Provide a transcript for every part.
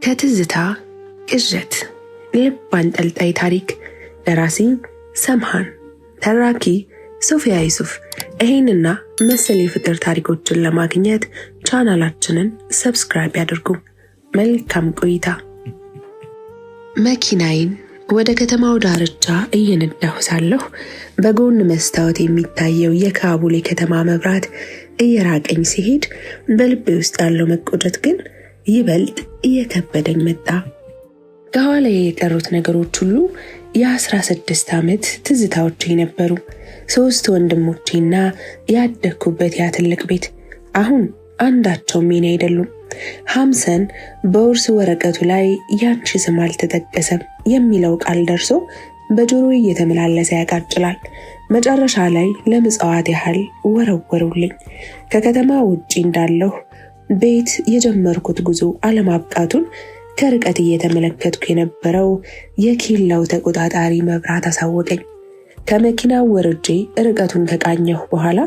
ከትዝታ ቅዠት ልብ አንጠልጣይ ታሪክ ደራሲ ሰምሃን ተራኪ ሶፊያ ዩሱፍ። ይሄንና መሰል የፍቅር ታሪኮችን ለማግኘት ቻናላችንን ሰብስክራይብ ያድርጉ። መልካም ቆይታ። መኪናዬን ወደ ከተማው ዳርቻ እየነዳሁ ሳለሁ በጎን መስታወት የሚታየው የካቡል የከተማ መብራት እየራቀኝ ሲሄድ በልቤ ውስጥ ያለው መቆጨት ግን ይበልጥ እየከበደኝ መጣ። ከኋላዬ የቀሩት ነገሮች ሁሉ የ16 ዓመት ትዝታዎቼ ነበሩ። 3 ወንድሞቼና ያደግኩበት ያ ትልቅ ቤት አሁን አንዳቸውም የኔ አይደሉም። ሐምሰን በውርስ ወረቀቱ ላይ ያንቺ ስም አልተጠቀሰም የሚለው ቃል ደርሶ በጆሮዬ እየተመላለሰ ያቃጭላል። መጨረሻ ላይ ለምጽዋት ያህል ወረወሩልኝ። ከከተማ ውጪ እንዳለሁ ቤት የጀመርኩት ጉዞ አለማብቃቱን ከርቀት እየተመለከትኩ የነበረው የኬላው ተቆጣጣሪ መብራት አሳወቀኝ። ከመኪናው ወርጄ ርቀቱን ከቃኘሁ በኋላ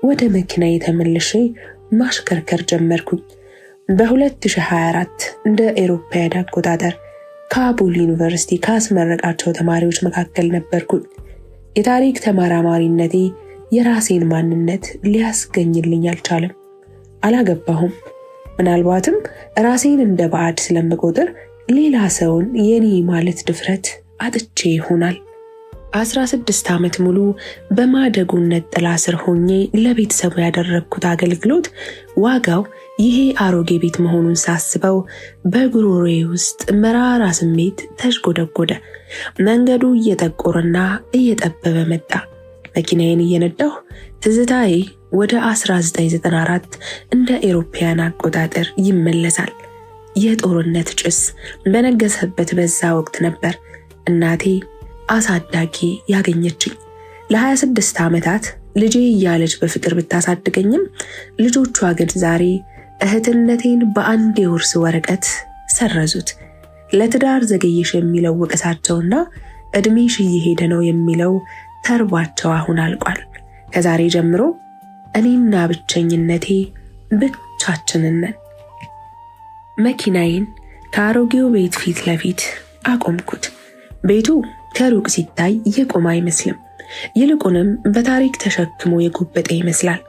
ወደ መኪናዬ ተመልሼ ማሽከርከር ጀመርኩኝ። በ2024 እንደ አውሮፓውያን አቆጣጠር ካቡል ዩኒቨርሲቲ ካስመረቃቸው ተማሪዎች መካከል ነበርኩኝ። የታሪክ ተመራማሪነቴ የራሴን ማንነት ሊያስገኝልኝ አልቻለም። አላገባሁም። ምናልባትም ራሴን እንደ ባዕድ ስለምቆጥር ሌላ ሰውን የኔ ማለት ድፍረት አጥቼ ይሆናል። 16 ዓመት ሙሉ በማደጉነት ጥላ ስር ሆኜ ለቤተሰቡ ያደረግኩት አገልግሎት ዋጋው ይሄ አሮጌ ቤት መሆኑን ሳስበው በጉሮሮዬ ውስጥ መራራ ስሜት ተሽጎደጎደ። መንገዱ እየጠቆረና እየጠበበ መጣ። መኪናዬን እየነዳሁ ትዝታዬ ወደ 1994 እንደ አውሮፓውያን አቆጣጠር ይመለሳል። የጦርነት ጭስ በነገሰበት በዛ ወቅት ነበር እናቴ አሳዳጊ ያገኘችኝ። ለ26 ዓመታት ልጄ እያለች በፍቅር ብታሳድገኝም ልጆቿ ግን ዛሬ እህትነቴን በአንድ የውርስ ወረቀት ሰረዙት። ለትዳር ዘገየሽ የሚለው ወቀሳቸውና እድሜሽ እየሄደ ነው የሚለው ተርቧቸው አሁን አልቋል። ከዛሬ ጀምሮ እኔና ብቸኝነቴ ብቻችንን ነን። መኪናዬን ከአሮጌው ቤት ፊት ለፊት አቆምኩት። ቤቱ ከሩቅ ሲታይ የቆመ አይመስልም። ይልቁንም በታሪክ ተሸክሞ የጎበጠ ይመስላል።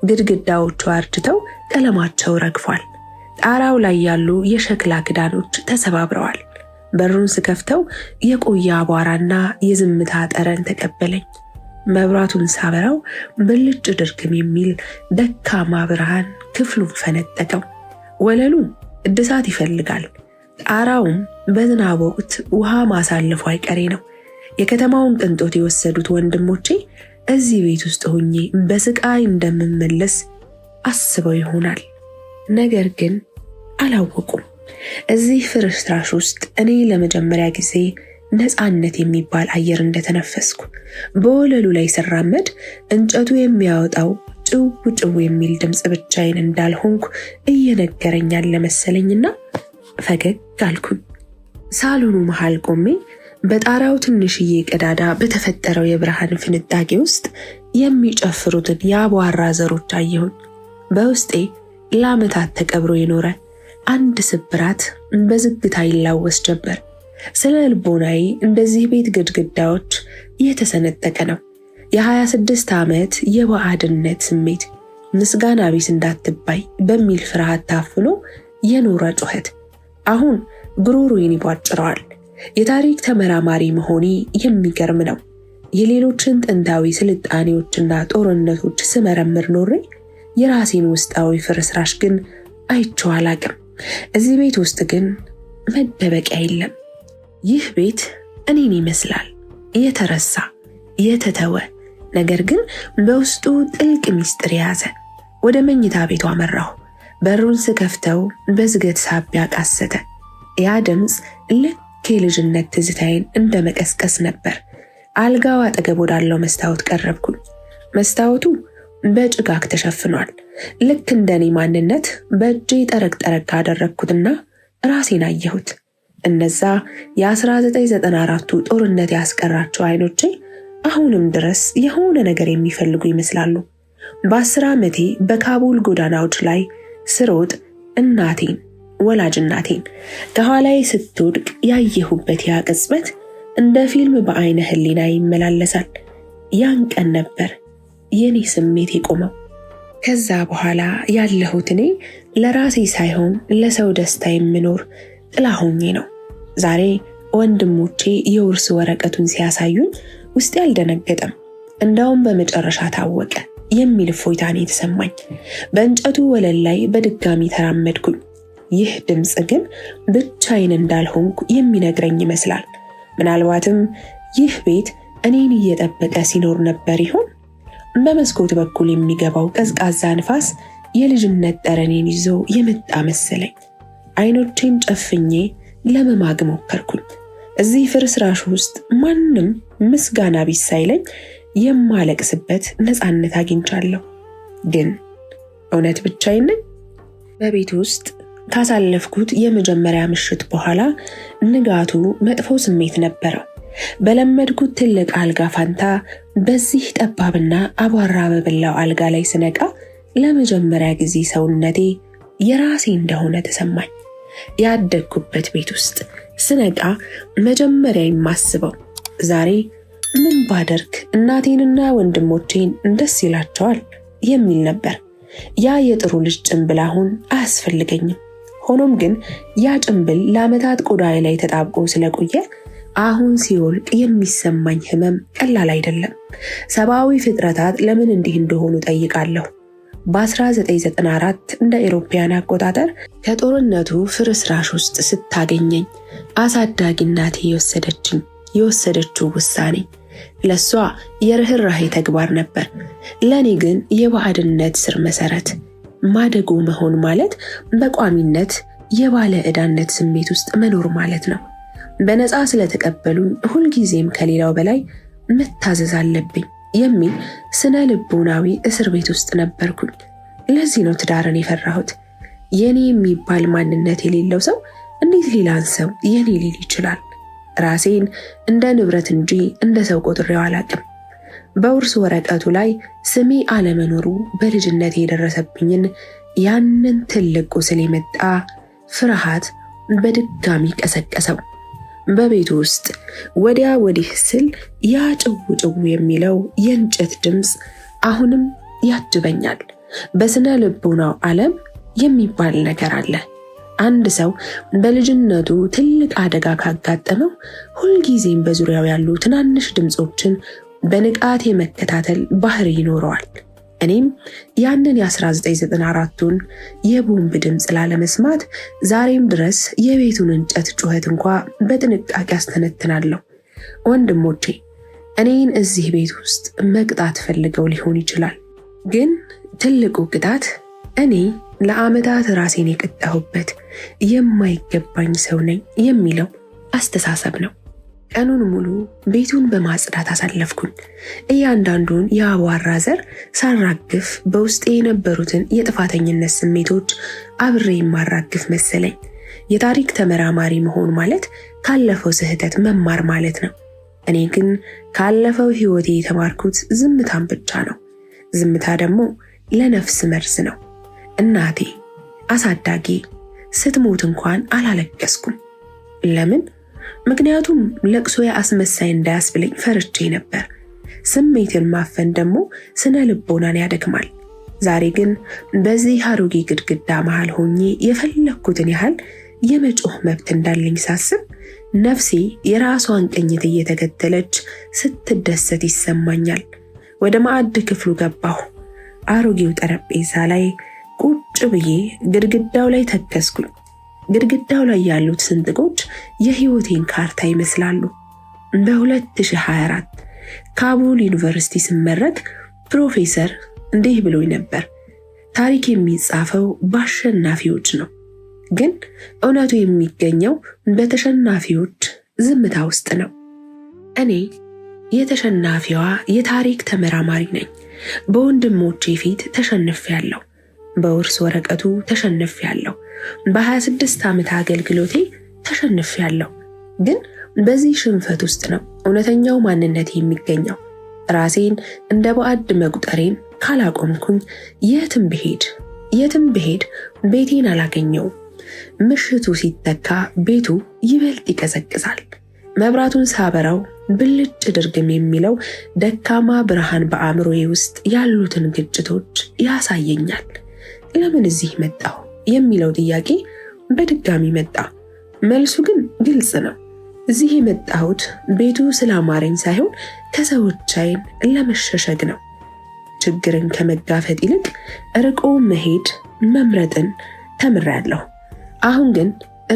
ግድግዳዎቹ አርጅተው ቀለማቸው ረግፏል። ጣራው ላይ ያሉ የሸክላ ክዳኖች ተሰባብረዋል። በሩን ስከፍተው የቆየ አቧራና የዝምታ ጠረን ተቀበለኝ። መብራቱን ሳበራው ብልጭ ድርግም የሚል ደካማ ብርሃን ክፍሉን ፈነጠቀው። ወለሉ እድሳት ይፈልጋል። ጣራውም በዝናብ ወቅት ውሃ ማሳለፉ አይቀሬ ነው። የከተማውን ቅንጦት የወሰዱት ወንድሞቼ እዚህ ቤት ውስጥ ሆኜ በስቃይ እንደምመለስ አስበው ይሆናል። ነገር ግን አላወቁም። እዚህ ፍርስራሽ ውስጥ እኔ ለመጀመሪያ ጊዜ ነፃነት የሚባል አየር እንደተነፈስኩ፣ በወለሉ ላይ ስራመድ እንጨቱ የሚያወጣው ጭው ጭው የሚል ድምፅ ብቻዬን እንዳልሆንኩ እየነገረኝ ያለ መሰለኝና ፈገግ አልኩኝ። ሳሎኑ መሃል ቆሜ በጣሪያው ትንሽዬ ቀዳዳ በተፈጠረው የብርሃን ፍንጣቂ ውስጥ የሚጨፍሩትን የአቧራ ዘሮች አየሁኝ። በውስጤ ለዓመታት ተቀብሮ የኖረ አንድ ስብራት በዝግታ ይላወስ ጀመር። ስለ ልቦናዬ እንደዚህ ቤት ግድግዳዎች የተሰነጠቀ ነው። የ26 ዓመት የባዕድነት ስሜት ምስጋና ቢስ እንዳትባይ በሚል ፍርሃት ታፍኖ የኖረ ጩኸት አሁን ጉሮሮዬን ይቧጭረዋል። የታሪክ ተመራማሪ መሆኔ የሚገርም ነው። የሌሎችን ጥንታዊ ስልጣኔዎችና ጦርነቶች ስመረምር ኖሬ የራሴን ውስጣዊ ፍርስራሽ ግን አይቼው አላቅም። እዚህ ቤት ውስጥ ግን መደበቂያ የለም። ይህ ቤት እኔን ይመስላል። የተረሳ የተተወ፣ ነገር ግን በውስጡ ጥልቅ ምስጢር የያዘ። ወደ መኝታ ቤቱ አመራሁ። በሩን ስከፍተው በዝገት ሳቢያ ቃሰተ። ያ ድምፅ ልክ የልጅነት ትዝታዬን እንደ መቀስቀስ ነበር። አልጋው አጠገብ ወዳለው መስታወት ቀረብኩኝ። መስታወቱ በጭጋግ ተሸፍኗል። ልክ እንደኔ ማንነት በእጄ ጠረቅ አደረግኩትና ራሴን አየሁት። እነዛ የ1994ቱ ጦርነት ያስቀራቸው አይኖቼ አሁንም ድረስ የሆነ ነገር የሚፈልጉ ይመስላሉ። በ10 ዓመቴ በካቡል ጎዳናዎች ላይ ስሮጥ እናቴን ወላጅ እናቴን ከኋላዬ ስትወድቅ ያየሁበት ያ ቅጽበት እንደ ፊልም በአይነ ህሊና ይመላለሳል። ያን ቀን ነበር የኔ ስሜት የቆመው። ከዛ በኋላ ያለሁት እኔ ለራሴ ሳይሆን ለሰው ደስታ የምኖር ጥላ ሆኜ ነው። ዛሬ ወንድሞቼ የውርስ ወረቀቱን ሲያሳዩኝ ውስጤ አልደነገጠም። እንዳውም በመጨረሻ ታወቀ የሚል እፎይታን የተሰማኝ። በእንጨቱ ወለል ላይ በድጋሚ ተራመድኩኝ። ይህ ድምፅ ግን ብቻዬን እንዳልሆንኩ የሚነግረኝ ይመስላል። ምናልባትም ይህ ቤት እኔን እየጠበቀ ሲኖር ነበር ይሆን? በመስኮት በኩል የሚገባው ቀዝቃዛ ንፋስ የልጅነት ጠረኔን ይዞ የመጣ መሰለኝ። አይኖቼን ጨፍኜ ለመማግ ሞከርኩኝ። እዚህ ፍርስራሽ ውስጥ ማንም ምስጋና ቢስ ሳይለኝ የማለቅስበት ነፃነት አግኝቻለሁ። ግን እውነት ብቻዬን ነኝ? በቤት ውስጥ ካሳለፍኩት የመጀመሪያ ምሽት በኋላ ንጋቱ መጥፎ ስሜት ነበረው። በለመድኩት ትልቅ አልጋ ፋንታ በዚህ ጠባብና አቧራ በበላው አልጋ ላይ ስነቃ ለመጀመሪያ ጊዜ ሰውነቴ የራሴ እንደሆነ ተሰማኝ። ያደግኩበት ቤት ውስጥ ስነቃ መጀመሪያ የማስበው ዛሬ ምን ባደርግ እናቴንና ወንድሞቼን ደስ ይላቸዋል የሚል ነበር። ያ የጥሩ ልጅ ጭንብል አሁን አያስፈልገኝም። ሆኖም ግን ያ ጭንብል ለዓመታት ቆዳዬ ላይ ተጣብቆ ስለቆየ አሁን ሲወልቅ የሚሰማኝ ህመም ቀላል አይደለም። ሰብአዊ ፍጥረታት ለምን እንዲህ እንደሆኑ ጠይቃለሁ። በ1994 እንደ አውሮፓውያን አቆጣጠር ከጦርነቱ ፍርስራሽ ውስጥ ስታገኘኝ አሳዳጊ እናቴ የወሰደችው ውሳኔ ለሷ የርህራሄ ተግባር ነበር። ለኔ ግን የባዕድነት ስር መሰረት ማደጎ መሆን ማለት በቋሚነት የባለ ዕዳነት ስሜት ውስጥ መኖር ማለት ነው። በነፃ ስለተቀበሉን ሁልጊዜም ከሌላው በላይ መታዘዝ አለብኝ የሚል ስነ ልቦናዊ እስር ቤት ውስጥ ነበርኩኝ። ለዚህ ነው ትዳርን የፈራሁት። የኔ የሚባል ማንነት የሌለው ሰው እንዴት ሌላን ሰው የኔ ሊል ይችላል? ራሴን እንደ ንብረት እንጂ እንደ ሰው ቆጥሬው አላውቅም። በውርስ ወረቀቱ ላይ ስሜ አለመኖሩ በልጅነት የደረሰብኝን ያንን ትልቅ ቁስል የመጣ ፍርሃት በድጋሚ ቀሰቀሰው። በቤቱ ውስጥ ወዲያ ወዲህ ስል ያ ጭው ጭው የሚለው የእንጨት ድምፅ አሁንም ያጅበኛል። በስነ ልቦናው ዓለም የሚባል ነገር አለ። አንድ ሰው በልጅነቱ ትልቅ አደጋ ካጋጠመው ሁልጊዜም በዙሪያው ያሉ ትናንሽ ድምፆችን በንቃት የመከታተል ባህሪ ይኖረዋል። እኔም ያንን የ1994ቱን የቦምብ ድምፅ ላለመስማት ዛሬም ድረስ የቤቱን እንጨት ጩኸት እንኳ በጥንቃቄ አስተነትናለሁ። ወንድሞቼ እኔን እዚህ ቤት ውስጥ መቅጣት ፈልገው ሊሆን ይችላል። ግን ትልቁ ቅጣት እኔ ለዓመታት ራሴን የቀጣሁበት የማይገባኝ ሰው ነኝ የሚለው አስተሳሰብ ነው። ቀኑን ሙሉ ቤቱን በማጽዳት አሳለፍኩኝ። እያንዳንዱን የአቧራ ዘር ሳራግፍ በውስጤ የነበሩትን የጥፋተኝነት ስሜቶች አብሬ የማራግፍ መሰለኝ። የታሪክ ተመራማሪ መሆን ማለት ካለፈው ስህተት መማር ማለት ነው። እኔ ግን ካለፈው ሕይወቴ የተማርኩት ዝምታን ብቻ ነው። ዝምታ ደግሞ ለነፍስ መርዝ ነው። እናቴ አሳዳጊ ስትሞት እንኳን አላለቀስኩም። ለምን? ምክንያቱም ለቅሶ አስመሳይ እንዳያስብለኝ ፈርቼ ነበር። ስሜትን ማፈን ደግሞ ስነ ልቦናን ያደክማል። ዛሬ ግን በዚህ አሮጌ ግድግዳ መሃል ሆኜ የፈለግኩትን ያህል የመጮህ መብት እንዳለኝ ሳስብ ነፍሴ የራሷን ቅኝት እየተከተለች ስትደሰት ይሰማኛል። ወደ ማዕድ ክፍሉ ገባሁ። አሮጌው ጠረጴዛ ላይ ቁጭ ብዬ ግድግዳው ላይ ተከስኩኝ። ግድግዳው ላይ ያሉት ስንጥቆች የህይወቴን ካርታ ይመስላሉ። በ2024 ካቡል ዩኒቨርሲቲ ስመረቅ ፕሮፌሰር እንዲህ ብሎኝ ነበር፣ ታሪክ የሚጻፈው በአሸናፊዎች ነው። ግን እውነቱ የሚገኘው በተሸናፊዎች ዝምታ ውስጥ ነው። እኔ የተሸናፊዋ የታሪክ ተመራማሪ ነኝ። በወንድሞቼ ፊት ተሸንፌያለሁ። በውርስ ወረቀቱ ተሸንፌያለሁ። በ26 ዓመት አገልግሎቴ ተሸንፌያለሁ። ግን በዚህ ሽንፈት ውስጥ ነው እውነተኛው ማንነት የሚገኘው። ራሴን እንደ ባዕድ መቁጠሬን ካላቆምኩኝ የትም ብሄድ ቤቴን አላገኘውም። ምሽቱ ሲተካ ቤቱ ይበልጥ ይቀዘቅዛል። መብራቱን ሳበራው ብልጭ ድርግም የሚለው ደካማ ብርሃን በአእምሮዬ ውስጥ ያሉትን ግጭቶች ያሳየኛል። ለምን እዚህ መጣሁ የሚለው ጥያቄ በድጋሚ መጣ። መልሱ ግን ግልጽ ነው። እዚህ የመጣሁት ቤቱ ስላማረኝ ሳይሆን ከሰዎች ዓይን ለመሸሸግ ነው። ችግርን ከመጋፈጥ ይልቅ ርቆ መሄድ መምረጥን ተምሬያለሁ። አሁን ግን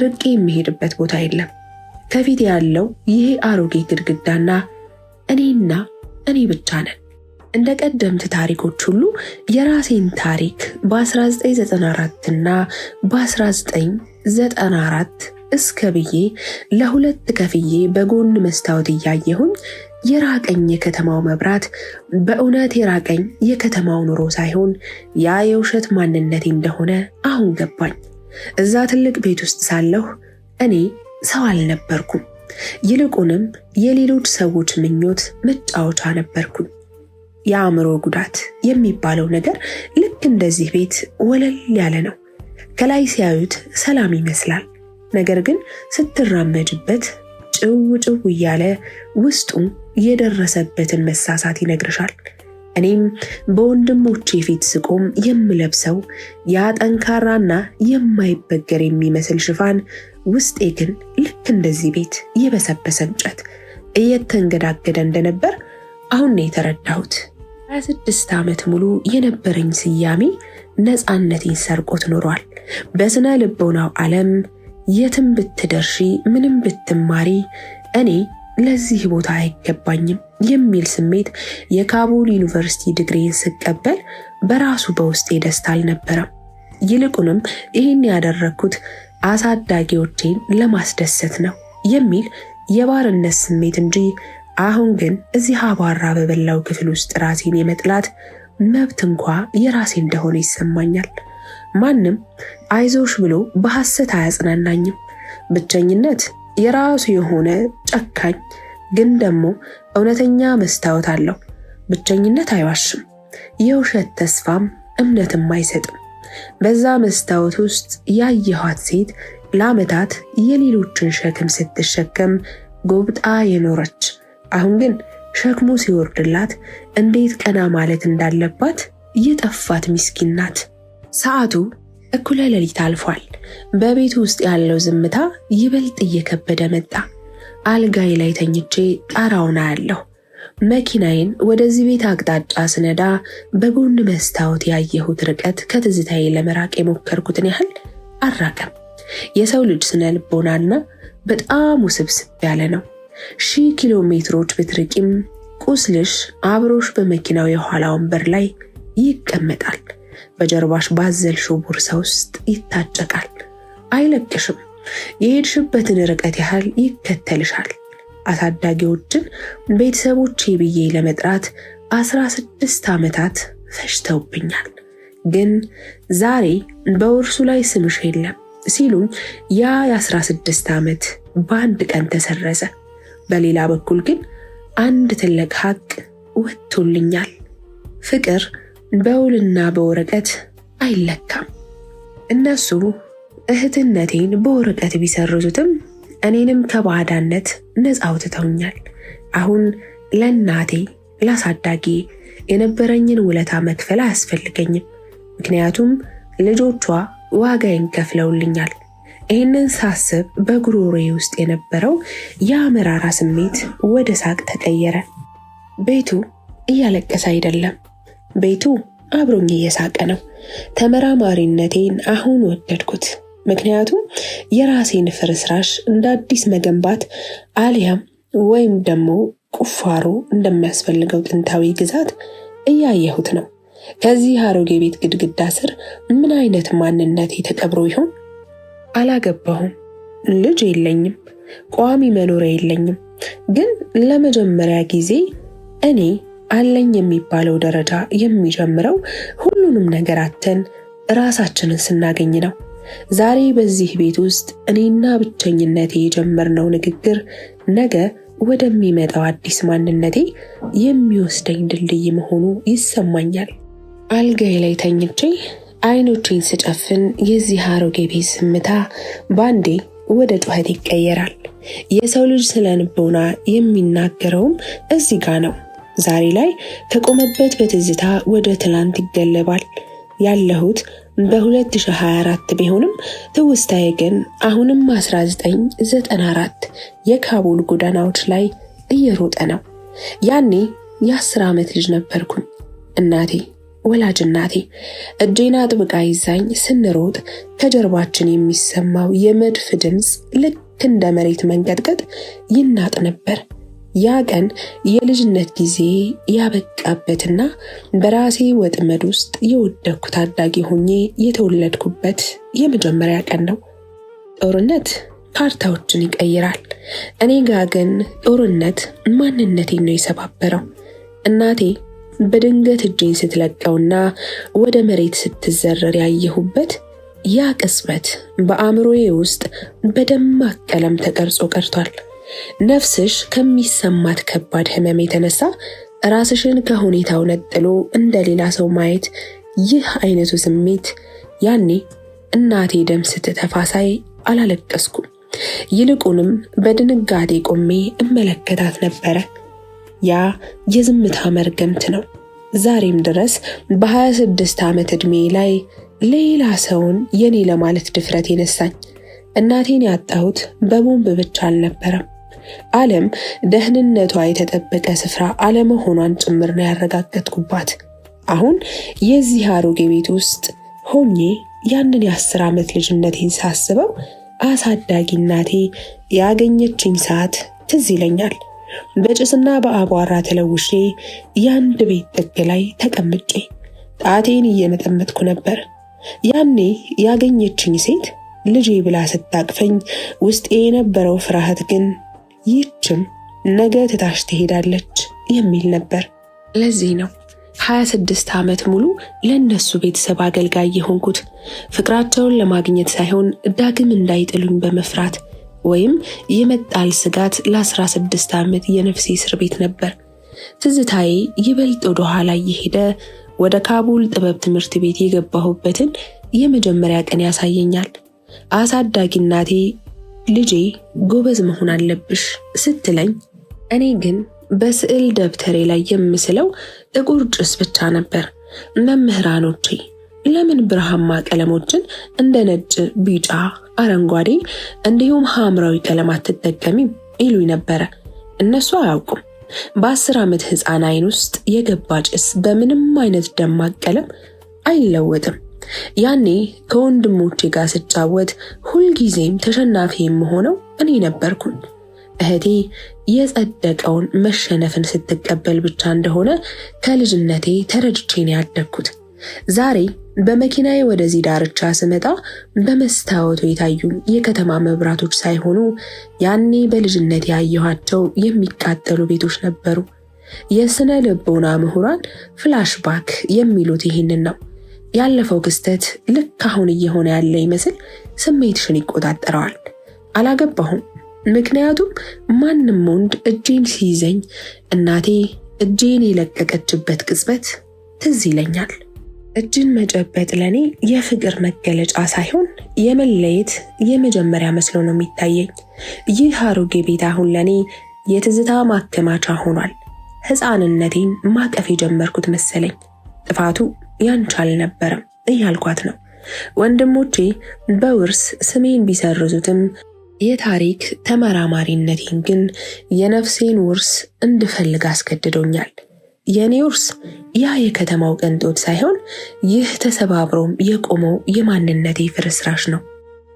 ርቄ የሚሄድበት ቦታ የለም። ከፊት ያለው ይሄ አሮጌ ግድግዳና እኔ ብቻ ነን። እንደ ቀደምት ታሪኮች ሁሉ የራሴን ታሪክ በ1994 እና በ1994 እስከ ብዬ ለሁለት ከፍዬ በጎን መስታወት እያየሁኝ የራቀኝ የከተማው መብራት በእውነት የራቀኝ የከተማው ኑሮ ሳይሆን ያ የውሸት ማንነቴ እንደሆነ አሁን ገባኝ። እዛ ትልቅ ቤት ውስጥ ሳለሁ እኔ ሰው አልነበርኩም። ይልቁንም የሌሎች ሰዎች ምኞት መጫወቻ ነበርኩኝ። የአእምሮ ጉዳት የሚባለው ነገር ልክ እንደዚህ ቤት ወለል ያለ ነው። ከላይ ሲያዩት ሰላም ይመስላል። ነገር ግን ስትራመድበት ጭው ጭው እያለ ውስጡ የደረሰበትን መሳሳት ይነግርሻል። እኔም በወንድሞቼ ፊት ስቆም የምለብሰው ያ ጠንካራና የማይበገር የሚመስል ሽፋን፣ ውስጤ ግን ልክ እንደዚህ ቤት የበሰበሰ እንጨት እየተንገዳገደ እንደነበር አሁን ነው የተረዳሁት። 26 ዓመት ሙሉ የነበረኝ ስያሜ ነፃነቴን ሰርቆት ኖሯል። በስነ ልቦናው ዓለም የትም ብትደርሺ ምንም ብትማሪ እኔ ለዚህ ቦታ አይገባኝም የሚል ስሜት የካቡል ዩኒቨርሲቲ ዲግሪን ስቀበል በራሱ በውስጤ ደስታ አልነበረም። ይልቁንም ይህን ያደረግኩት አሳዳጊዎቼን ለማስደሰት ነው የሚል የባርነት ስሜት እንጂ አሁን ግን እዚህ አቧራ በበላው ክፍል ውስጥ ራሴን የመጥላት መብት እንኳ የራሴ እንደሆነ ይሰማኛል። ማንም አይዞሽ ብሎ በሐሰት አያጽናናኝም። ብቸኝነት የራሱ የሆነ ጨካኝ ግን ደግሞ እውነተኛ መስታወት አለው። ብቸኝነት አይዋሽም፣ የውሸት ተስፋም እምነትም አይሰጥም። በዛ መስታወት ውስጥ ያየኋት ሴት ለዓመታት የሌሎችን ሸክም ስትሸከም ጎብጣ የኖረች፣ አሁን ግን ሸክሙ ሲወርድላት እንዴት ቀና ማለት እንዳለባት የጠፋት ምስኪን ናት። ሰዓቱ እኩለ ሌሊት አልፏል። በቤቱ ውስጥ ያለው ዝምታ ይበልጥ እየከበደ መጣ። አልጋይ ላይ ተኝቼ ጣራውን አያለሁ። መኪናዬን ወደዚህ ቤት አቅጣጫ ስነዳ በጎን መስታወት ያየሁት ርቀት ከትዝታዬ ለመራቅ የሞከርኩትን ያህል አራቀም። የሰው ልጅ ስነ ልቦናና በጣም ውስብስብ ያለ ነው። 1000 ኪሎ ሜትሮች ብትርቂም ቁስልሽ አብሮሽ በመኪናው የኋላ ወንበር ላይ ይቀመጣል። በጀርባሽ ባዘልሽው ቦርሳ ውስጥ ይታጨቃል። አይለቅሽም። የሄድሽበትን ርቀት ያህል ይከተልሻል። አሳዳጊዎችን ቤተሰቦቼ ብዬ ለመጥራት 16 ዓመታት ፈጅተውብኛል። ግን ዛሬ በውርሱ ላይ ስምሽ የለም ሲሉኝ ያ የ16 ዓመት በአንድ ቀን ተሰረዘ። በሌላ በኩል ግን አንድ ትልቅ ሀቅ ወጥቶልኛል። ፍቅር በውልና በወረቀት አይለካም። እነሱ እህትነቴን በወረቀት ቢሰርዙትም እኔንም ከባዕዳነት ነፃ አውጥተውኛል። አሁን ለእናቴ ላሳዳጊ የነበረኝን ውለታ መክፈል አያስፈልገኝም። ምክንያቱም ልጆቿ ዋጋዬን ከፍለውልኛል። ይህንን ሳስብ በጉሮሮዬ ውስጥ የነበረው የመራራ ስሜት ወደ ሳቅ ተቀየረ። ቤቱ እያለቀሰ አይደለም። ቤቱ አብሮኝ እየሳቀ ነው። ተመራማሪነቴን አሁን ወደድኩት። ምክንያቱም የራሴን ፍርስራሽ እንደ አዲስ መገንባት አሊያም ወይም ደግሞ ቁፋሮ እንደሚያስፈልገው ጥንታዊ ግዛት እያየሁት ነው። ከዚህ አሮጌ ቤት ግድግዳ ስር ምን አይነት ማንነቴ ተቀብሮ ይሆን? አላገባሁም፣ ልጅ የለኝም፣ ቋሚ መኖሪያ የለኝም። ግን ለመጀመሪያ ጊዜ እኔ አለኝ የሚባለው ደረጃ የሚጀምረው ሁሉንም ነገር አተን ራሳችንን ስናገኝ ነው። ዛሬ በዚህ ቤት ውስጥ እኔና ብቸኝነቴ የጀመርነው ንግግር ነገ ወደሚመጣው አዲስ ማንነቴ የሚወስደኝ ድልድይ መሆኑ ይሰማኛል። አልጋዬ ላይ ተኝቼ አይኖቼን ስጨፍን የዚህ አሮጌ ቤት ዝምታ ባንዴ ወደ ጩኸት ይቀየራል። የሰው ልጅ ስለ ልቦና የሚናገረውም እዚህ ጋ ነው። ዛሬ ላይ ከቆመበት በትዝታ ወደ ትላንት ይገለባል። ያለሁት በ2024 ቢሆንም ትውስታዬ ግን አሁንም 1994 የካቡል ጎዳናዎች ላይ እየሮጠ ነው። ያኔ የ10 ዓመት ልጅ ነበርኩኝ። እናቴ ወላጅ እናቴ እጄን አጥብቃ ይዛኝ ስንሮጥ ከጀርባችን የሚሰማው የመድፍ ድምፅ ልክ እንደ መሬት መንቀጥቀጥ ይናጥ ነበር። ያ ቀን የልጅነት ጊዜ ያበቃበትና በራሴ ወጥመድ ውስጥ የወደቅኩ ታዳጊ ሆኜ የተወለድኩበት የመጀመሪያ ቀን ነው። ጦርነት ካርታዎችን ይቀይራል። እኔ ጋ ግን ጦርነት ማንነቴን ነው የሰባበረው። እናቴ በድንገት እጄን ስትለቀውና ወደ መሬት ስትዘረር ያየሁበት ያ ቅጽበት በአእምሮዬ ውስጥ በደማቅ ቀለም ተቀርጾ ቀርቷል። ነፍስሽ ከሚሰማት ከባድ ህመም የተነሳ ራስሽን ከሁኔታው ነጥሎ እንደሌላ ሰው ማየት፣ ይህ አይነቱ ስሜት ያኔ እናቴ ደም ስትተፋ ሳይ አላለቀስኩም። ይልቁንም በድንጋጤ ቆሜ እመለከታት ነበረ። ያ የዝምታ መርገምት ነው። ዛሬም ድረስ በ26 ዓመት ዕድሜ ላይ ሌላ ሰውን የኔ ለማለት ድፍረት የነሳኝ። እናቴን ያጣሁት በቦምብ ብቻ አልነበረም። ዓለም ደህንነቷ የተጠበቀ ስፍራ አለመሆኗን ጭምር ነው ያረጋገጥኩባት። አሁን የዚህ አሮጌ ቤት ውስጥ ሆኜ ያንን የ10 ዓመት ልጅነቴን ሳስበው አሳዳጊ እናቴ ያገኘችኝ ሰዓት ትዝ ይለኛል። በጭስና በአቧራ ተለውሼ የአንድ ቤት ጥግ ላይ ተቀምጬ ጣቴን እየመጠመጥኩ ነበር። ያኔ ያገኘችኝ ሴት ልጄ ብላ ስታቅፈኝ ውስጤ የነበረው ፍርሃት ግን ይህችም ነገ ትታሽ ትሄዳለች የሚል ነበር። ለዚህ ነው 26 ዓመት ሙሉ ለነሱ ቤተሰብ አገልጋይ የሆንኩት። ፍቅራቸውን ለማግኘት ሳይሆን ዳግም እንዳይጥሉኝ በመፍራት ወይም የመጣል ስጋት ለ16 ዓመት የነፍሴ እስር ቤት ነበር። ትዝታዬ ይበልጥ ወደ ኋላ እየሄደ ወደ ካቡል ጥበብ ትምህርት ቤት የገባሁበትን የመጀመሪያ ቀን ያሳየኛል። አሳዳጊ እናቴ ልጄ ጎበዝ መሆን አለብሽ ስትለኝ፣ እኔ ግን በስዕል ደብተሬ ላይ የምስለው ጥቁር ጭስ ብቻ ነበር። መምህራኖቼ ለምን ብርሃማ ቀለሞችን እንደ ነጭ፣ ቢጫ፣ አረንጓዴ እንዲሁም ሐምራዊ ቀለም አትጠቀሚም ይሉኝ ነበረ። እነሱ አያውቁም። በ10 ዓመት ሕፃን አይን ውስጥ የገባ ጭስ በምንም አይነት ደማቅ ቀለም አይለወጥም። ያኔ ከወንድሞቼ ጋር ስጫወት ሁልጊዜም ተሸናፊ የምሆነው እኔ ነበርኩኝ። እህቴ የጸደቀውን መሸነፍን ስትቀበል ብቻ እንደሆነ ከልጅነቴ ተረድቼ ነው ያደግኩት። ዛሬ በመኪናዬ ወደዚህ ዳርቻ ስመጣ በመስታወቱ የታዩኝ የከተማ መብራቶች ሳይሆኑ ያኔ በልጅነት ያየኋቸው የሚቃጠሉ ቤቶች ነበሩ። የስነ ልቦና ምሁራን ፍላሽባክ የሚሉት ይህንን ነው። ያለፈው ክስተት ልክ አሁን እየሆነ ያለ ይመስል ስሜትሽን ይቆጣጠረዋል። አላገባሁም። ምክንያቱም ማንም ወንድ እጄን ሲይዘኝ እናቴ እጄን የለቀቀችበት ቅጽበት ትዝ ይለኛል። እጅን መጨበጥ ለኔ የፍቅር መገለጫ ሳይሆን የመለየት የመጀመሪያ መስሎ ነው የሚታየኝ። ይህ አሮጌ ቤት አሁን ለኔ የትዝታ ማከማቻ ሆኗል። ሕፃንነቴን ማቀፍ የጀመርኩት መሰለኝ። ጥፋቱ ያንቺ አልነበረም እያልኳት ነው። ወንድሞቼ በውርስ ስሜን ቢሰርዙትም የታሪክ ተመራማሪነቴን ግን የነፍሴን ውርስ እንድፈልግ አስገድዶኛል። የኔ ውርስ ያ የከተማው ቅንጦት ሳይሆን ይህ ተሰባብሮም የቆመው የማንነቴ ፍርስራሽ ነው።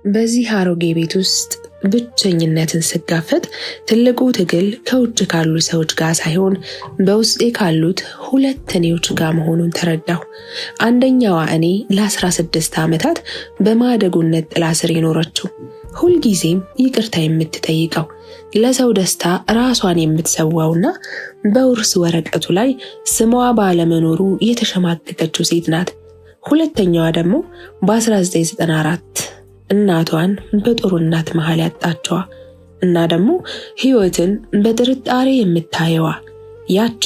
በዚህ አሮጌ ቤት ውስጥ ብቸኝነትን ስጋፈጥ ትልቁ ትግል ከውጭ ካሉ ሰዎች ጋር ሳይሆን በውስጤ ካሉት ሁለት እኔዎች ጋር መሆኑን ተረዳሁ። አንደኛዋ እኔ ለ16 ዓመታት በማደጎነት ጥላ ስር የኖረችው፣ ሁልጊዜም ይቅርታ የምትጠይቀው፣ ለሰው ደስታ ራሷን የምትሰዋውና በውርስ ወረቀቱ ላይ ስሟ ባለመኖሩ የተሸማቀቀችው ሴት ናት። ሁለተኛዋ ደግሞ በ1994 እናቷን በጦርነት መሃል ያጣቸዋ እና ደግሞ ሕይወትን በጥርጣሬ የምታየዋ ያቺ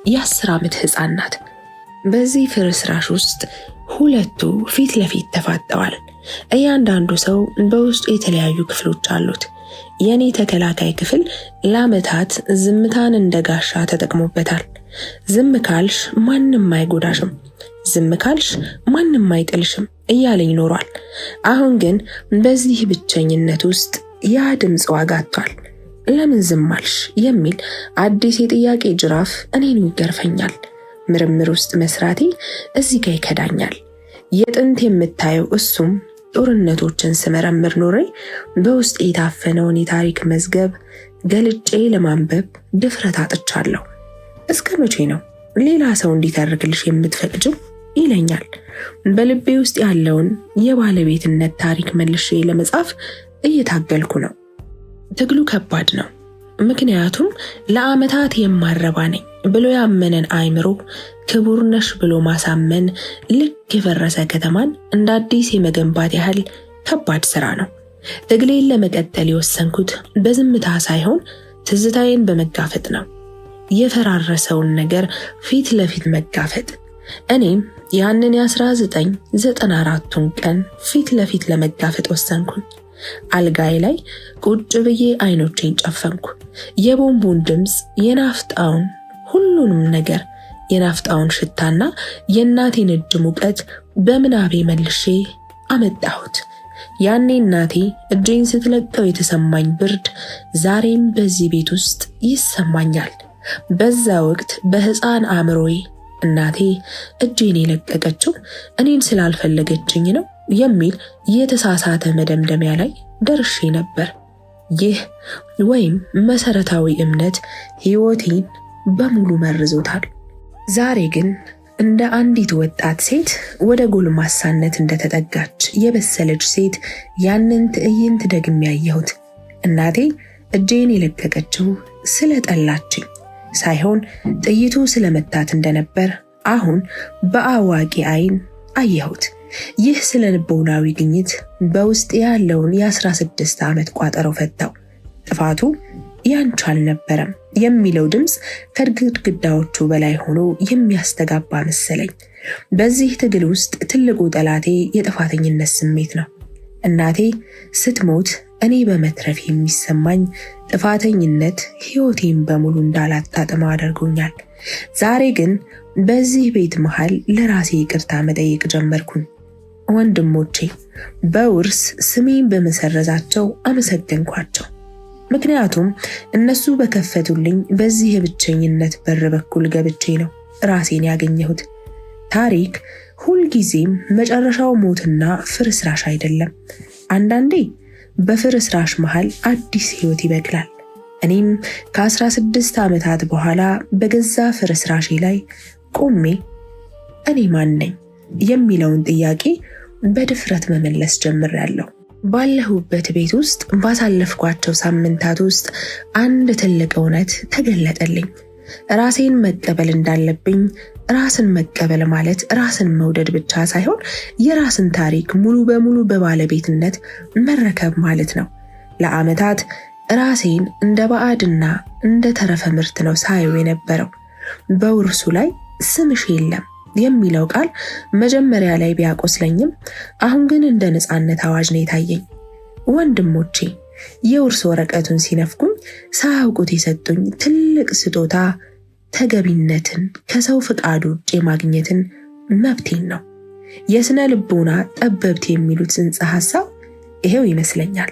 የ10 ዓመት ሕፃን ናት። በዚህ ፍርስራሽ ውስጥ ሁለቱ ፊት ለፊት ተፋጠዋል። እያንዳንዱ ሰው በውስጡ የተለያዩ ክፍሎች አሉት። የኔ ተከላካይ ክፍል ለዓመታት ዝምታን እንደ ጋሻ ተጠቅሞበታል። ዝም ካልሽ ማንም አይጎዳሽም፣ ዝም ካልሽ ማንም አይጥልሽም እያለኝ ኖሯል። አሁን ግን በዚህ ብቸኝነት ውስጥ ያ ድምፅ ዋጋ አጥቷል። ለምን ዝም አልሽ የሚል አዲስ የጥያቄ ጅራፍ እኔን ይገርፈኛል። ምርምር ውስጥ መስራቴ እዚህ ጋር ይከዳኛል። የጥንት የምታየው እሱም ጦርነቶችን ስመረምር ኖሬ በውስጥ የታፈነውን የታሪክ መዝገብ ገልጬ ለማንበብ ድፍረት አጥቻለሁ። እስከ መቼ ነው ሌላ ሰው እንዲተርክልሽ የምትፈቅጂው ይለኛል። በልቤ ውስጥ ያለውን የባለቤትነት ታሪክ መልሼ ለመጻፍ እየታገልኩ ነው። ትግሉ ከባድ ነው። ምክንያቱም ለዓመታት የማረባ ነኝ ብሎ ያመነን አእምሮ ክቡር ነሽ ብሎ ማሳመን ልክ የፈረሰ ከተማን እንደ አዲስ የመገንባት ያህል ከባድ ስራ ነው። ትግሌን ለመቀጠል የወሰንኩት በዝምታ ሳይሆን ትዝታዬን በመጋፈጥ ነው። የፈራረሰውን ነገር ፊት ለፊት መጋፈጥ። እኔም ያንን የ1994ቱን ቀን ፊት ለፊት ለመጋፈጥ ወሰንኩኝ። አልጋዬ ላይ ቁጭ ብዬ አይኖቼን ጨፈንኩ። የቦምቡን ድምፅ፣ የናፍጣውን ሁሉንም ነገር፣ የናፍጣውን ሽታና የእናቴን እጅ ሙቀት በምናቤ መልሼ አመጣሁት። ያኔ እናቴ እጄን ስትለቀው የተሰማኝ ብርድ ዛሬም በዚህ ቤት ውስጥ ይሰማኛል። በዛ ወቅት በሕፃን አእምሮዬ እናቴ እጄን የለቀቀችው እኔን ስላልፈለገችኝ ነው የሚል የተሳሳተ መደምደሚያ ላይ ደርሼ ነበር። ይህ ወይም መሰረታዊ እምነት ሕይወቴን በሙሉ መርዞታል። ዛሬ ግን እንደ አንዲት ወጣት ሴት ወደ ጎልማሳነት እንደተጠጋች የበሰለች ሴት ያንን ትዕይንት ደግሜ ያየሁት። እናቴ እጄን የለቀቀችው ስለጠላችኝ ሳይሆን ጥይቱ ስለመታት እንደነበር አሁን በአዋቂ አይን አየሁት። ይህ ስለ ልቦናዊ ግኝት በውስጥ ያለውን የ16 ዓመት ቋጠሮ ፈታው። ጥፋቱ ያንቺ አልነበረም የሚለው ድምፅ ከግድግዳዎቹ በላይ ሆኖ የሚያስተጋባ መሰለኝ። በዚህ ትግል ውስጥ ትልቁ ጠላቴ የጥፋተኝነት ስሜት ነው። እናቴ ስትሞት እኔ በመትረፍ የሚሰማኝ ጥፋተኝነት ሕይወቴን በሙሉ እንዳላጣጥመው አድርጎኛል። ዛሬ ግን በዚህ ቤት መሃል ለራሴ ይቅርታ መጠየቅ ጀመርኩኝ። ወንድሞቼ በውርስ ስሜን በመሰረዛቸው አመሰገንኳቸው። ምክንያቱም እነሱ በከፈቱልኝ በዚህ የብቸኝነት በር በኩል ገብቼ ነው ራሴን ያገኘሁት። ታሪክ ሁልጊዜም መጨረሻው ሞትና ፍርስራሽ አይደለም። አንዳንዴ በፍርስራሽ መሃል አዲስ ሕይወት ይበቅላል። እኔም ከ16 ዓመታት በኋላ በገዛ ፍርስራሼ ላይ ቆሜ እኔ ማን ነኝ የሚለውን ጥያቄ በድፍረት መመለስ ጀምሬያለሁ። ባለሁበት ቤት ውስጥ ባሳለፍኳቸው ሳምንታት ውስጥ አንድ ትልቅ እውነት ተገለጠልኝ። ራሴን መቀበል እንዳለብኝ። ራስን መቀበል ማለት ራስን መውደድ ብቻ ሳይሆን የራስን ታሪክ ሙሉ በሙሉ በባለቤትነት መረከብ ማለት ነው። ለዓመታት ራሴን እንደ ባዕድና እንደ ተረፈ ምርት ነው ሳየው የነበረው። በውርሱ ላይ ስምሽ የለም የሚለው ቃል መጀመሪያ ላይ ቢያቆስለኝም አሁን ግን እንደ ነፃነት አዋጅ ነው የታየኝ። ወንድሞቼ የውርስ ወረቀቱን ሲነፍኩኝ ሳያውቁት የሰጡኝ ትልቅ ስጦታ ተገቢነትን፣ ከሰው ፍቃድ ውጭ የማግኘትን መብቴን ነው። የስነ ልቦና ጠበብት የሚሉት ጽንሰ ሐሳብ ይሄው ይመስለኛል።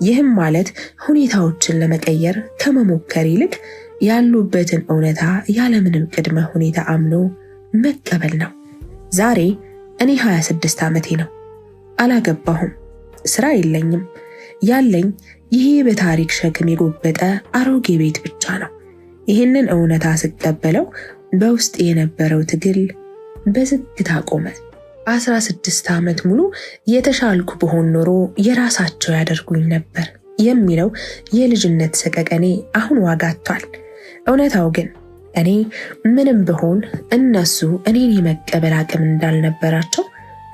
ይህም ማለት ሁኔታዎችን ለመቀየር ከመሞከር ይልቅ ያሉበትን እውነታ ያለምንም ቅድመ ሁኔታ አምኖ መቀበል ነው። ዛሬ እኔ 26 ዓመቴ ነው። አላገባሁም። ስራ የለኝም። ያለኝ ይሄ በታሪክ ሸክም የጎበጠ አሮጌ ቤት ብቻ ነው። ይህንን እውነታ ስቀበለው በውስጥ የነበረው ትግል በዝግታ ቆመ። 16 ዓመት ሙሉ የተሻልኩ በሆን ኖሮ የራሳቸው ያደርጉኝ ነበር የሚለው የልጅነት ሰቀቀኔ አሁን ዋጋ አጥቷል። እውነታው ግን እኔ ምንም ብሆን እነሱ እኔን የመቀበል አቅም እንዳልነበራቸው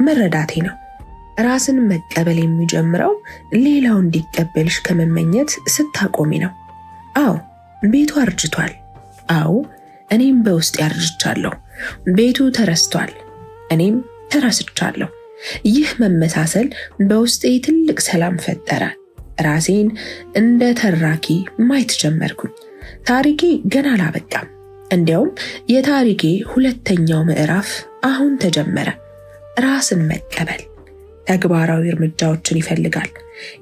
መረዳቴ ነው። ራስን መቀበል የሚጀምረው ሌላው እንዲቀበልሽ ከመመኘት ስታቆሚ ነው። አዎ ቤቱ አርጅቷል። አዎ እኔም በውስጥ ያርጅቻለሁ። ቤቱ ተረስቷል። እኔም ተረስቻለሁ። ይህ መመሳሰል በውስጤ ትልቅ ሰላም ፈጠረ። ራሴን እንደ ተራኪ ማየት ጀመርኩኝ። ታሪኬ ገና አላበቃም። እንዲያውም የታሪኬ ሁለተኛው ምዕራፍ አሁን ተጀመረ። ራስን መቀበል ተግባራዊ እርምጃዎችን ይፈልጋል።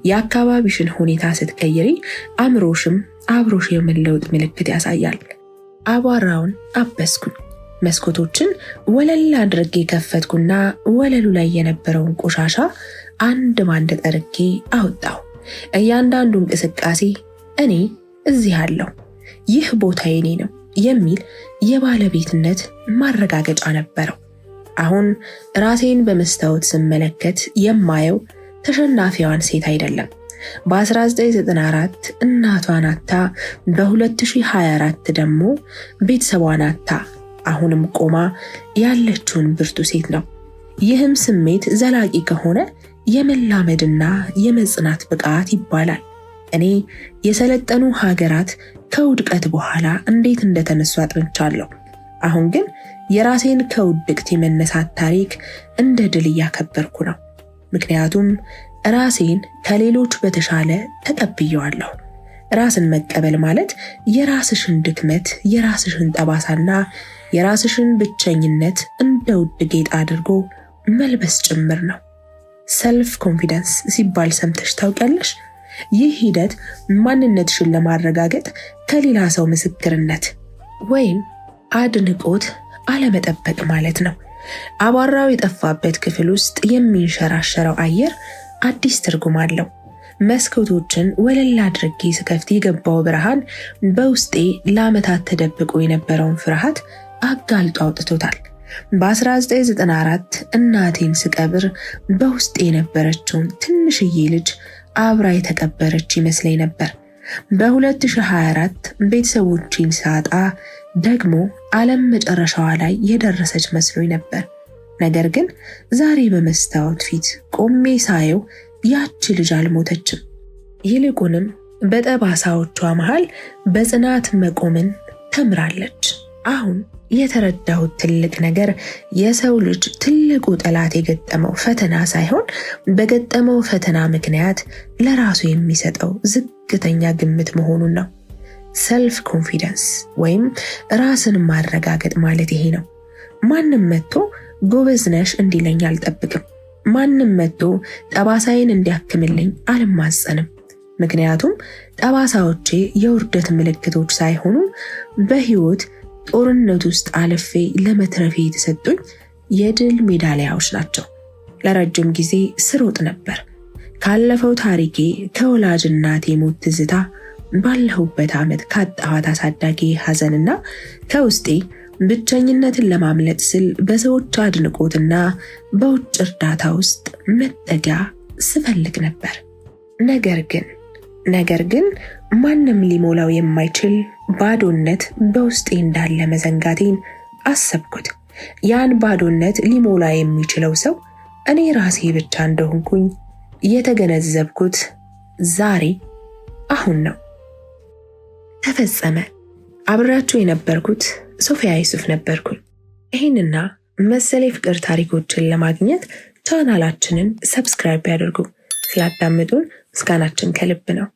የአካባቢሽን ሁኔታ ስትቀይሪ አእምሮሽም አብሮሽ የመለወጥ ምልክት ያሳያል። አቧራውን አበስኩኝ። መስኮቶችን ወለል አድርጌ ከፈትኩና ወለሉ ላይ የነበረውን ቆሻሻ አንድ ባንድ ጠርጌ አወጣሁ። እያንዳንዱ እንቅስቃሴ እኔ እዚህ አለሁ፣ ይህ ቦታ የኔ ነው የሚል የባለቤትነት ማረጋገጫ ነበረው። አሁን ራሴን በመስታወት ስመለከት የማየው ተሸናፊዋን ሴት አይደለም። በ1994 እናቷን አታ፣ በ2024 ደግሞ ቤተሰቧን አታ አሁንም ቆማ ያለችውን ብርቱ ሴት ነው። ይህም ስሜት ዘላቂ ከሆነ የመላመድና የመጽናት ብቃት ይባላል። እኔ የሰለጠኑ ሀገራት ከውድቀት በኋላ እንዴት እንደተነሱ አጥንቻለሁ። አሁን ግን የራሴን ከውድቅት የመነሳት ታሪክ እንደ ድል እያከበርኩ ነው። ምክንያቱም ራሴን ከሌሎች በተሻለ ተቀብየዋለሁ። ራስን መቀበል ማለት የራስሽን ድክመት፣ የራስሽን ጠባሳና የራስሽን ብቸኝነት እንደ ውድ ጌጥ አድርጎ መልበስ ጭምር ነው። ሰልፍ ኮንፊደንስ ሲባል ሰምተሽ ታውቂያለሽ? ይህ ሂደት ማንነትሽን ለማረጋገጥ ከሌላ ሰው ምስክርነት ወይም አድንቆት አለመጠበቅ ማለት ነው። አቧራው የጠፋበት ክፍል ውስጥ የሚንሸራሸረው አየር አዲስ ትርጉም አለው። መስኮቶችን ወለል አድርጌ ስከፍት የገባው ብርሃን በውስጤ ለዓመታት ተደብቆ የነበረውን ፍርሃት አጋልጦ አውጥቶታል። በ1994 እናቴን ስቀብር በውስጤ የነበረችውን ትንሽዬ ልጅ አብራ የተቀበረች ይመስለኝ ነበር። በ2024 ቤተሰቦቼን ሳጣ ደግሞ ዓለም መጨረሻዋ ላይ የደረሰች መስሎኝ ነበር። ነገር ግን ዛሬ በመስታወት ፊት ቆሜ ሳየው ያቺ ልጅ አልሞተችም። ይልቁንም በጠባሳዎቿ መሃል በጽናት መቆምን ተምራለች። አሁን የተረዳሁት ትልቅ ነገር የሰው ልጅ ትልቁ ጠላት የገጠመው ፈተና ሳይሆን በገጠመው ፈተና ምክንያት ለራሱ የሚሰጠው ዝቅተኛ ግምት መሆኑን ነው። ሰልፍ ኮንፊደንስ ወይም ራስን ማረጋገጥ ማለት ይሄ ነው። ማንም መጥቶ ጎበዝ ነሽ እንዲለኝ አልጠብቅም። ማንም መጥቶ ጠባሳዬን እንዲያክምልኝ አልማጸንም። ምክንያቱም ጠባሳዎቼ የውርደት ምልክቶች ሳይሆኑ በህይወት ጦርነት ውስጥ አልፌ ለመትረፌ የተሰጡኝ የድል ሜዳሊያዎች ናቸው። ለረጅም ጊዜ ስሮጥ ነበር። ካለፈው ታሪኬ፣ ከወላጅ እናቴ ሞት ትዝታ፣ ባለሁበት ዓመት ካጣኋት አሳዳጊ ሐዘንና ከውስጤ ብቸኝነትን ለማምለጥ ስል በሰዎች አድንቆትና በውጭ እርዳታ ውስጥ መጠጊያ ስፈልግ ነበር። ነገር ግን ማንም ሊሞላው የማይችል ባዶነት በውስጤ እንዳለ መዘንጋቴን አሰብኩት። ያን ባዶነት ሊሞላ የሚችለው ሰው እኔ ራሴ ብቻ እንደሆንኩኝ የተገነዘብኩት ዛሬ አሁን ነው። ተፈጸመ። አብራችሁ የነበርኩት ሶፊያ ዩሱፍ ነበርኩኝ። ይህንና መሰል የፍቅር ታሪኮችን ለማግኘት ቻናላችንን ሰብስክራይብ ያድርጉ። ስላዳመጡን ምስጋናችን ከልብ ነው።